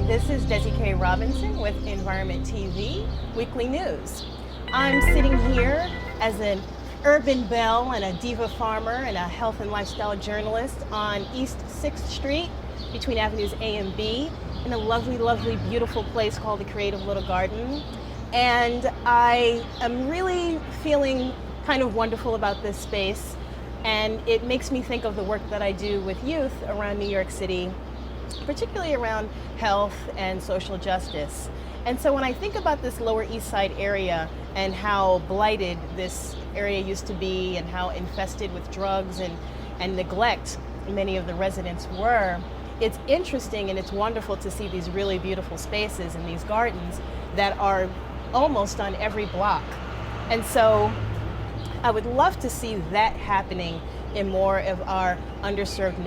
This is Desi K. Robinson with Environment TV Weekly News. I'm sitting here as an urban belle and a diva farmer and a health and lifestyle journalist on East 6th Street between Avenues A and B in a lovely, lovely, beautiful place called the Creative Little Garden. And I am really feeling kind of wonderful about this space, and it makes me think of the work that I do with youth around New York City, particularly around health and social justice. And so when I think about this Lower East Side area and how blighted this area used to be and how infested with drugs and neglect many of the residents were, it's interesting and it's wonderful to see these really beautiful spaces and these gardens that are almost on every block. And so I would love to see that happening in more of our underserved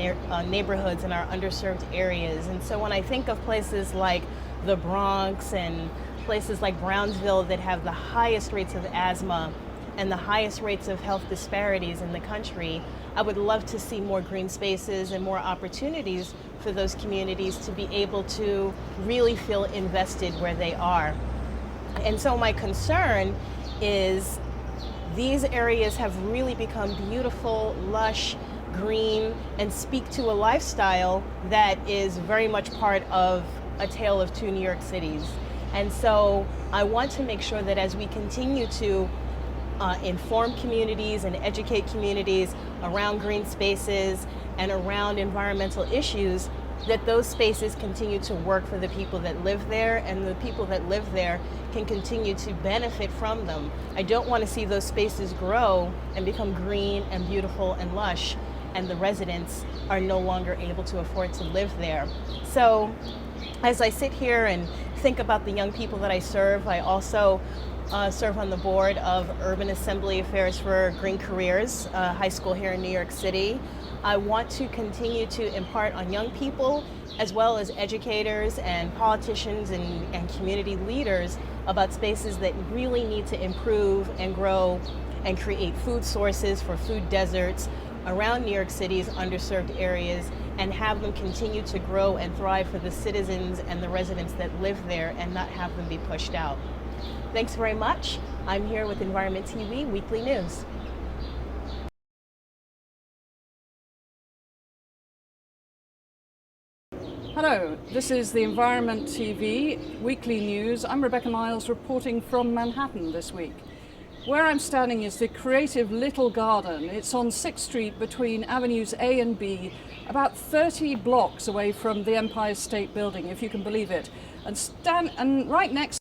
neighborhoods and our underserved areas. And so when I think of places like the Bronx and places like Brownsville that have the highest rates of asthma and the highest rates of health disparities in the country, I would love to see more green spaces and more opportunities for those communities to be able to really feel invested where they are. And so my concern is these areas have really become beautiful, lush, green, and speak to a lifestyle that is very much part of a tale of two New York cities. And so I want to make sure that as we continue to inform communities and educate communities around green spaces and around environmental issues, that those spaces continue to work for the people that live there, and the people that live there can continue to benefit from them. I don't want to see those spaces grow and become green and beautiful and lush, and the residents are no longer able to afford to live there. So as I sit here and think about the young people that I serve, I also serve on the board of Urban Assembly Affairs for Green Careers, high school here in New York City. I want to continue to impart on young people as well as educators and politicians and community leaders about spaces that really need to improve and grow and create food sources for food deserts around New York City's underserved areas, and have them continue to grow and thrive for the citizens and the residents that live there and not have them be pushed out. Thanks very much. I'm here with Environment TV Weekly News. Hello, this is the Environment TV Weekly News. I'm Rebecca Myles reporting from Manhattan this week. Where I'm standing is the Creative Little Garden. It's on 6th Street between Avenues A and B, about 30 blocks away from the Empire State Building, if you can believe it. And right next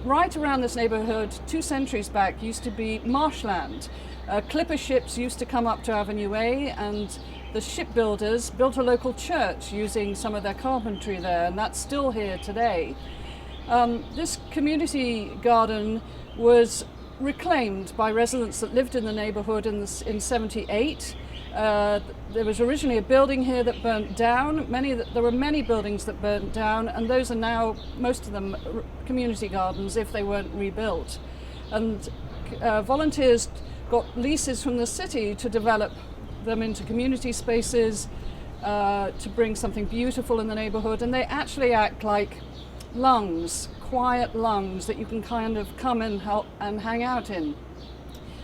Right around this neighborhood, 2 centuries back, used to be marshland. Clipper ships used to come up to Avenue A, and the shipbuilders built a local church using some of their carpentry there, and that's still here today. This community garden was reclaimed by residents that lived in the neighborhood in '78. There was originally a building here that burnt down. There were many buildings that burnt down, and those are now, most of them, community gardens if they weren't rebuilt. And volunteers got leases from the city to develop them into community spaces, to bring something beautiful in the neighborhood, and they actually act like lungs, quiet lungs that you can kind of come and help and hang out in.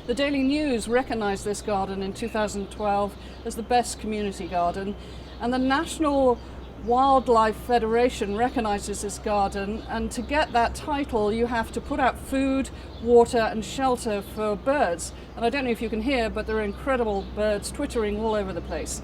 The Daily News recognized this garden in 2012 as the best community garden, and the National Wildlife Federation recognizes this garden, and to get that title you have to put out food, water and shelter for birds. And I don't know if you can hear, but there are incredible birds twittering all over the place.